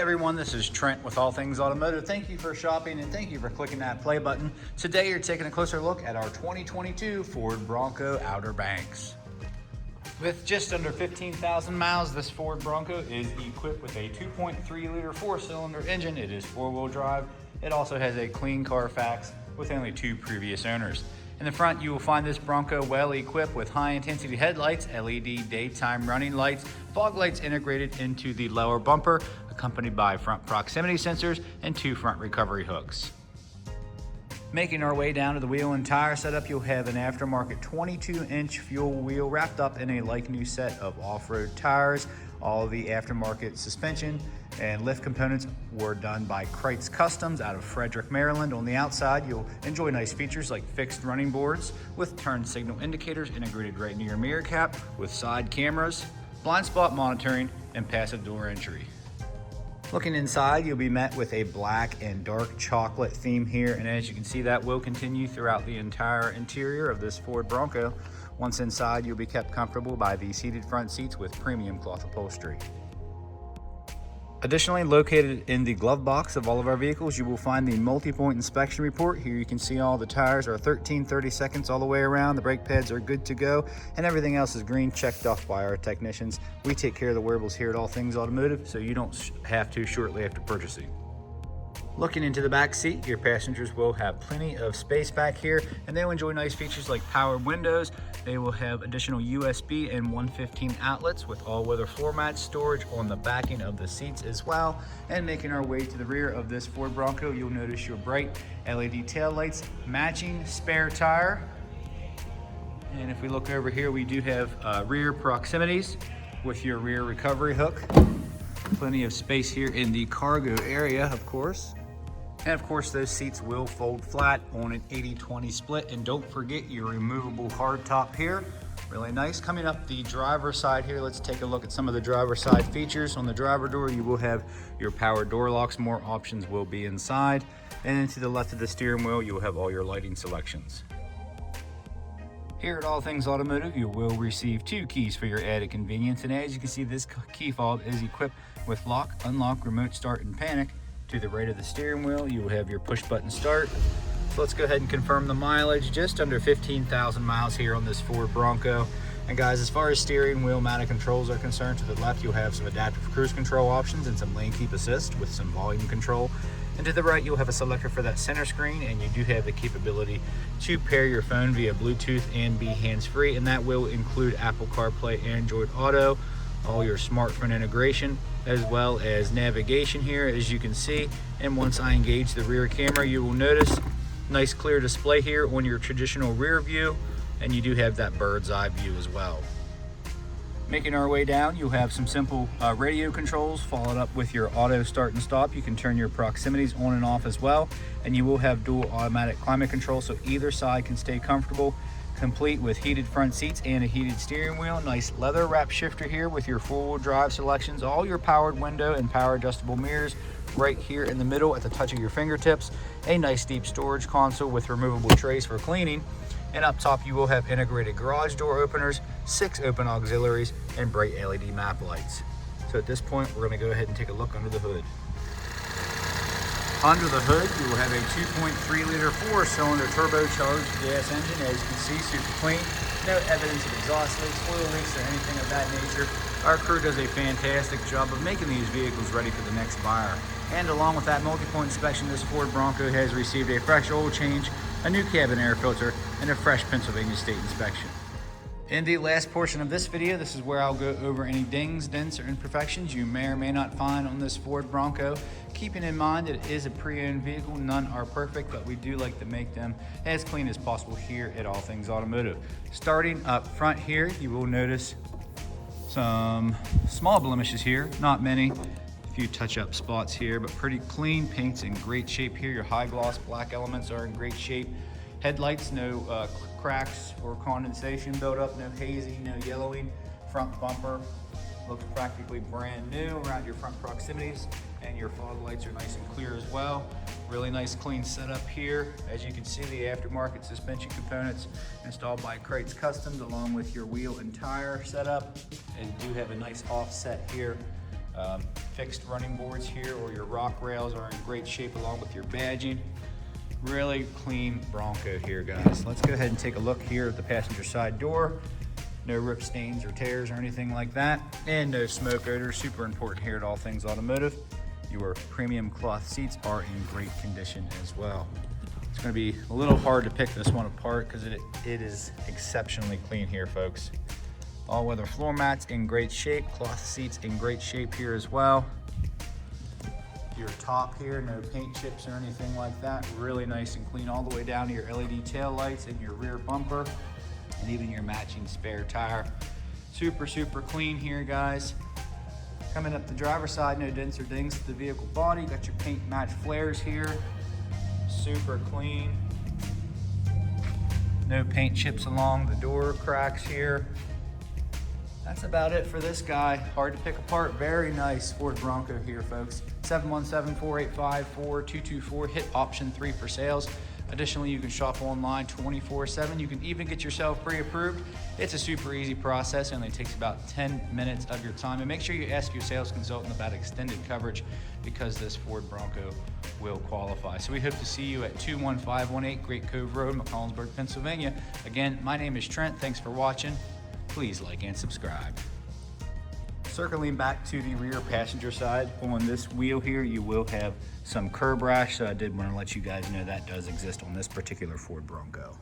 everyone, this is Trent with All Things Automotive. Thank you for shopping and thank you for clicking that play button. Today you're taking a closer look at our 2022 Ford Bronco Outer Banks. With just under 15,000 miles, this Ford Bronco is equipped with a 2.3 liter four-cylinder engine. It is four-wheel drive. It also has a clean CARFAX with only 2 previous owners. In the front, you will find this Bronco well equipped with high-intensity headlights, LED daytime running lights, fog lights integrated into the lower bumper, accompanied by front proximity sensors and 2 front recovery hooks. Making our way down to the wheel and tire setup, you'll have an aftermarket 22-inch fuel wheel wrapped up in a like-new set of off-road tires. All the aftermarket suspension and lift components were done by Krietz Customs out of Frederick, Maryland. On the outside, you'll enjoy nice features like fixed running boards with turn signal indicators integrated right near your mirror cap with side cameras, blind spot monitoring, and passive door entry. Looking inside, you'll be met with a black and dark chocolate theme here, and as you can see, that will continue throughout the entire interior of this Ford Bronco. Once inside, you'll be kept comfortable by the heated front seats with premium cloth upholstery. Additionally, located in the glove box of all of our vehicles, you will find the multi-point inspection report. Here you can see all the tires are 13/30 seconds all the way around. The brake pads are good to go, and everything else is green, checked off by our technicians. We take care of the wearables here at All Things Automotive, so you don't have to shortly after purchasing. Looking into the back seat, your passengers will have plenty of space back here, and they'll enjoy nice features like power windows. They will have additional USB and 115 outlets with all-weather floor mat storage on the backing of the seats as well. And making our way to the rear of this Ford Bronco, you'll notice your bright LED taillights, matching spare tire. And if we look over here, we do have rear proximities with your rear recovery hook. Plenty of space here in the cargo area, of course. And of course, those seats will fold flat on an 80-20 split. And don't forget your removable hardtop here. Really nice. Coming up the driver's side here, let's take a look at some of the driver's side features. On the driver door, you will have your power door locks. More options will be inside. And then to the left of the steering wheel, you will have all your lighting selections. Here at All Things Automotive, you will receive 2 keys for your added convenience. And as you can see, this key fob is equipped with lock, unlock, remote start, and panic. To the right of the steering wheel, you will have your push button start. So let's go ahead and confirm the mileage. Just under 15,000 miles here on this Ford Bronco. And guys, as far as steering wheel mounted controls are concerned, to the left you'll have some adaptive cruise control options and some lane keep assist with some volume control. And to the right you'll have a selector for that center screen, and you do have the capability to pair your phone via Bluetooth and be hands-free, and that will include Apple CarPlay, Android Auto, all your smartphone integration, as well as navigation here, as you can see. And once I engage the rear camera, you will notice nice clear display here on your traditional rear view, and you do have that bird's eye view as well. Making our way down, you'll have some simple radio controls followed up with your auto start and stop. You can turn your proximities on and off as well, and you will have dual automatic climate control, so either side can stay comfortable, complete with heated front seats and a heated steering wheel. Nice leather wrap shifter here with your four-wheel drive selections, all your powered window and power adjustable mirrors right here in the middle at the touch of your fingertips. A nice deep storage console with removable trays for cleaning. And up top you will have integrated garage door openers, 6 open auxiliaries, and bright LED map lights. So at this point, we're going to go ahead and take a look under the hood. Under the hood, you will have a 2.3 liter four-cylinder turbocharged gas engine. As you can see, super clean. No evidence of exhaust leaks, oil leaks, or anything of that nature. Our crew does a fantastic job of making these vehicles ready for the next buyer. And along with that multi-point inspection, this Ford Bronco has received a fresh oil change, a new cabin air filter, and a fresh Pennsylvania state inspection. In the last portion of this video, this is where I'll go over any dings, dents, or imperfections you may or may not find on this Ford Bronco. Keeping in mind that it is a pre-owned vehicle, none are perfect, but we do like to make them as clean as possible here at All Things Automotive. Starting up front here, you will notice some small blemishes here, not many. A few touch-up spots here, but pretty clean. Paint's in great shape here. Your high gloss black elements are in great shape. Headlights, no cracks or condensation buildup, no hazy, no yellowing. Front bumper looks practically brand new around your front proximities, and your fog lights are nice and clear as well. Really nice clean setup here. As you can see, the aftermarket suspension components installed by Krietz Customs along with your wheel and tire setup, and do have a nice offset here Fixed running boards here, or your rock rails are in great shape along with your badging. Really clean Bronco here, guys. Let's go ahead and take a look here at the passenger side door. No rip stains or tears or anything like that, and no smoke odor. Super important here at All Things Automotive. Your premium cloth seats are in great condition as well. It's going to be a little hard to pick this one apart because it is exceptionally clean here, folks. All-weather floor mats in great shape, cloth seats in great shape here as well. Your top here, no paint chips or anything like that. Really nice and clean all the way down to your LED tail lights and your rear bumper, and even your matching spare tire. Super, super clean here, guys. Coming up the driver's side, no dents or dings to the vehicle body. Got your paint match flares here. Super clean. No paint chips along the door cracks here. That's about it for this guy. Hard to pick apart. Very nice Ford Bronco here, folks. 717-485-4224. Hit option 3 for sales. Additionally, you can shop online 24/7. You can even get yourself pre-approved. It's a super easy process. It only takes about 10 minutes of your time. And make sure you ask your sales consultant about extended coverage, because this Ford Bronco will qualify. So we hope to see you at 21518 Great Cove Road, McCollensburg, Pennsylvania. Again, my name is Trent. Thanks for watching. Please like and subscribe. Circling back to the rear passenger side, on this wheel here, you will have some curb rash, so I did want to let you guys know that does exist on this particular Ford Bronco.